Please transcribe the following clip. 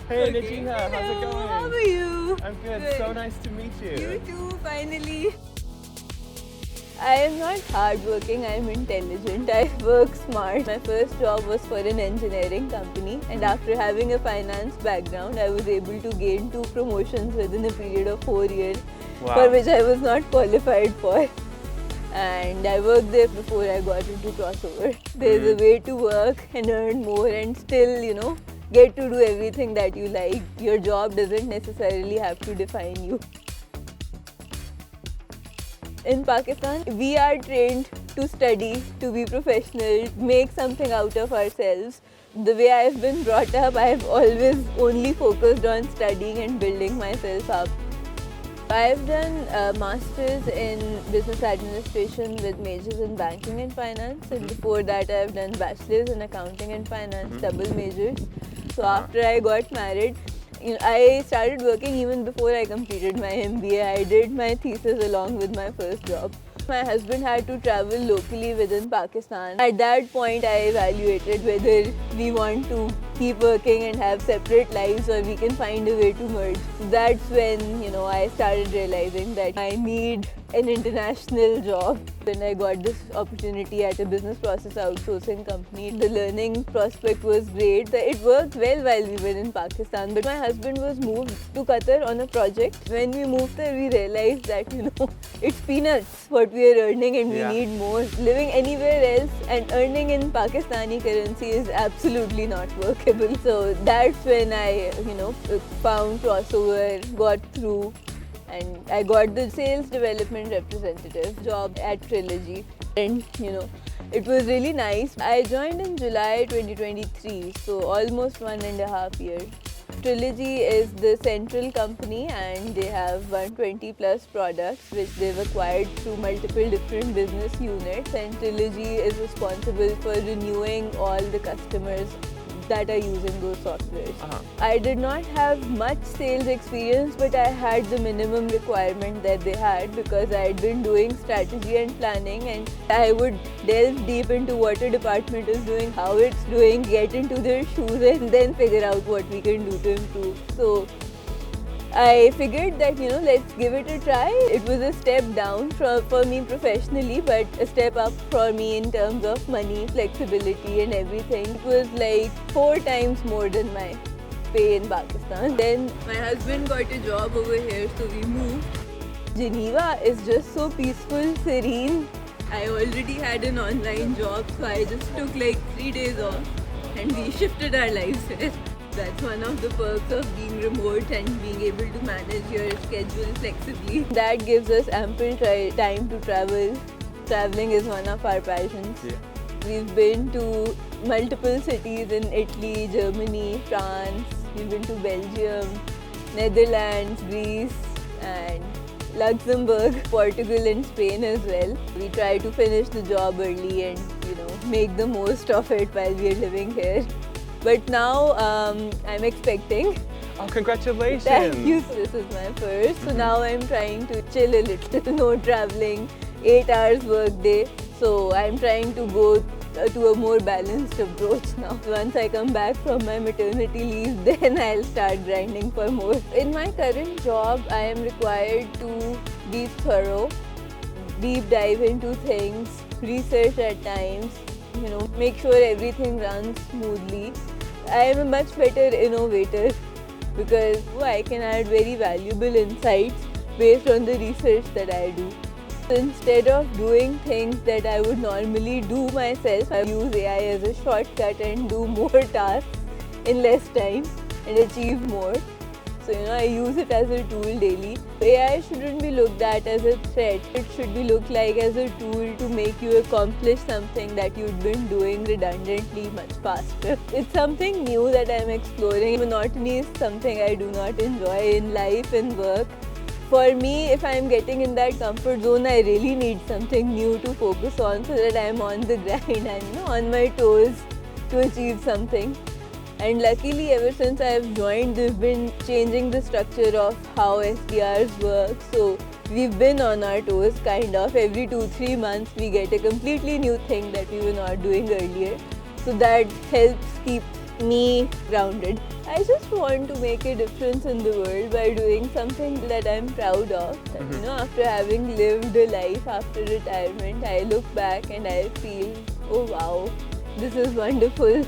Hey Okay. Najiha, how's it Hello, going? how are you? I'm good. So nice to meet you. You too, finally. I am not hardworking, I am intelligent. I work smart. My first job was for an engineering company, and after having a finance background, I was able to gain 2 promotions within a period of 4 years, Wow. for which I was not qualified for. And I worked there before I got into crossover. There's a way to work and earn more and still, get to do everything that you like. Your job doesn't necessarily have to define you. In Pakistan, we are trained to study, to be professional, make something out of ourselves. The way I've been brought up, I've always only focused on studying and building myself up. I've done a master's in business administration with majors in banking and finance, and before that I've done bachelor's in accounting and finance, double majors. So after I got married, I started working even before I completed my MBA. I did my thesis along with my first job. My husband had to travel locally within Pakistan. At that point, I evaluated whether we want to keep working and have separate lives or we can find a way to merge. That's when, I started realizing that I need an international job. When I got this opportunity at a business process outsourcing company, the learning prospect was great. It worked well while we were in Pakistan, but my husband was moved to Qatar on a project. When we moved there, we realized that, it's peanuts what we are earning and we need more. Living anywhere else and earning in Pakistani currency is absolutely not workable. So that's when I, found crossover, got through, and I got the sales development representative job at Trilogy. And it was really nice. I joined in July 2023, so almost 1.5 years. Trilogy is the central company and they have 120 plus products which they've acquired through multiple different business units, and Trilogy is responsible for renewing all the customers that are using those softwares. I did not have much sales experience, but I had the minimum requirement that they had because I had been doing strategy and planning, and I would delve deep into what a department is doing, how it's doing, get into their shoes and then figure out what we can do to improve. So I figured that, let's give it a try. It was a step down for me professionally, but a step up for me in terms of money, flexibility and everything. It was like 4 times more than my pay in Pakistan. Then my husband got a job over here, so we moved. Geneva is just so peaceful, serene. I already had an online job, so I just took like 3 days off and we shifted our lives here. That's one of the perks of being remote and being able to manage your schedule flexibly. That gives us ample time to travel. Traveling is one of our passions. We've been to multiple cities in Italy, Germany, France. We've been to Belgium, Netherlands, Greece and Luxembourg, Portugal and Spain as well. We try to finish the job early and make the most of it while we are living here. But now I'm expecting. Oh, congratulations! Thank you. This is my first. So now I'm trying to chill a little, no traveling, 8 hours work day. So I'm trying to go to a more balanced approach now. Once I come back from my maternity leave, then I'll start grinding for more. In my current job, I am required to be thorough, deep dive into things, research at times, make sure everything runs smoothly. I am a much better innovator because I can add very valuable insights based on the research that I do. So instead of doing things that I would normally do myself, I use AI as a shortcut and do more tasks in less time and achieve more. So I use it as a tool daily. AI shouldn't be looked at as a threat. It should be looked like as a tool to make you accomplish something that you've been doing redundantly much faster. It's something new that I'm exploring. Monotony is something I do not enjoy in life and work. For me, if I'm getting in that comfort zone, I really need something new to focus on so that I'm on the grind and on my toes to achieve something. And luckily, ever since I've joined, they've been changing the structure of how SDRs work. So we've been on our toes kind of. Every 2-3 months, we get a completely new thing that we were not doing earlier. So that helps keep me grounded. I just want to make a difference in the world by doing something that I'm proud of. That, you know, after having lived a life after retirement, I look back and I feel, oh wow, this is wonderful.